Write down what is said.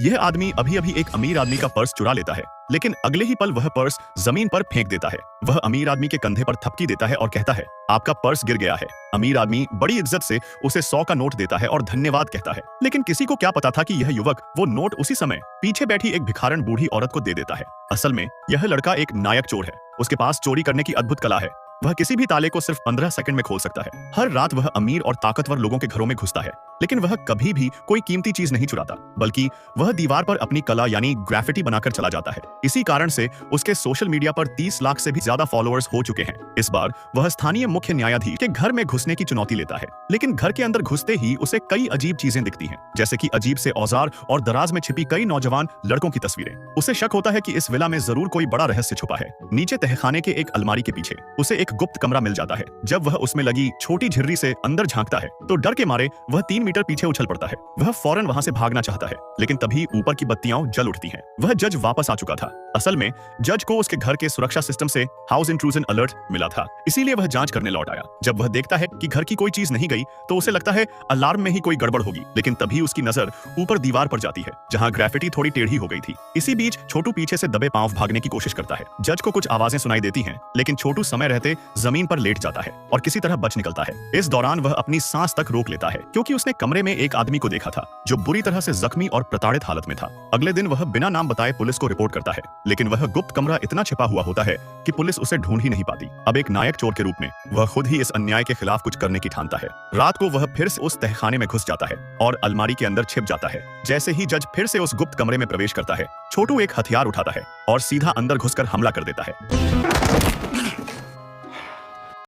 यह आदमी अभी अभी एक अमीर आदमी का पर्स चुरा लेता है, लेकिन अगले ही पल वह पर्स जमीन पर फेंक देता है। वह अमीर आदमी के कंधे पर थपकी देता है और कहता है, आपका पर्स गिर गया है। अमीर आदमी बड़ी इज्जत से उसे 100 का नोट देता है और धन्यवाद कहता है। लेकिन किसी को क्या पता था कि यह युवक वो नोट उसी समय पीछे बैठी एक भिखारन बूढ़ी औरत को दे देता है। असल में यह लड़का एक नायक चोर है। उसके पास चोरी करने की अद्भुत कला है। वह किसी भी ताले को सिर्फ 15 सेकंड में खोल सकता है। हर रात वह अमीर और ताकतवर लोगों के घरों में घुसता है, लेकिन वह कभी भी कोई कीमती चीज नहीं चुराता, बल्कि वह दीवार पर अपनी कला यानी ग्राफिटी बनाकर चला जाता है। इसी कारण से उसके सोशल मीडिया पर 30 लाख से भी ज्यादा फॉलोअर्स हो चुके हैं। इस बार वह स्थानीय मुख्य न्यायाधीश के घर में घुसने की चुनौती लेता है, लेकिन घर के अंदर घुसते ही उसे कई अजीब चीजें दिखती हैं, जैसे कि अजीब से औजार और दराज में छिपी कई नौजवान लड़कों की तस्वीरें। उसे शक होता है कि इस विला में जरूर कोई बड़ा रहस्य छुपा है। नीचे तहखाने के एक अलमारी के पीछे उसे एक गुप्त कमरा मिल जाता है। जब वह उसमें लगी छोटी झिर्री से अंदर झांकता है तो डर के मारे वह 3 मीटर पीछे उछल पड़ता है। वह फौरन वहां से भागना चाहता है, लेकिन तभी ऊपर की बत्तियां जल उठती हैं। वह जज वापस आ चुका था। असल में जज को उसके घर के सुरक्षा सिस्टम से हाउस इंट्रूजन अलर्ट मिला था, इसीलिए वह जांच करने लौट आया। जब वह देखता है कि घर की कोई चीज नहीं गई तो उसे लगता है अलार्म में ही कोई गड़बड़ होगी, लेकिन तभी उसकी नजर ऊपर दीवार पर जाती है, जहां ग्राफिटी थोड़ी टेढ़ी हो गई थी। इसी बीच छोटू पीछे से दबे पांव भागने की कोशिश करता है। जज को कुछ आवाजें सुनाई देती हैं, लेकिन छोटू समय रहते जमीन पर लेट जाता है और किसी तरह बच निकलता है। इस दौरान वह अपनी सांस तक रोक लेता है, क्योंकि उसने कमरे में एक आदमी को देखा था जो बुरी तरह से जख्मी और प्रताड़ित हालत में था। अगले दिन वह बिना नाम बताए पुलिस को रिपोर्ट करता है, लेकिन वह गुप्त कमरा इतना छिपा हुआ होता है कि पुलिस उसे ढूंढ ही नहीं पाती। अब एक नायक चोर के रूप में वह खुद ही इस अन्याय के खिलाफ कुछ करने की ठानता है। रात को वह फिर से उस तहखाने में घुस जाता है और अलमारी के अंदर छिप जाता है। जैसे ही जज फिर से उस गुप्त कमरे में प्रवेश करता है, छोटू एक हथियार उठाता है और सीधा अंदर घुसकर हमला कर देता है।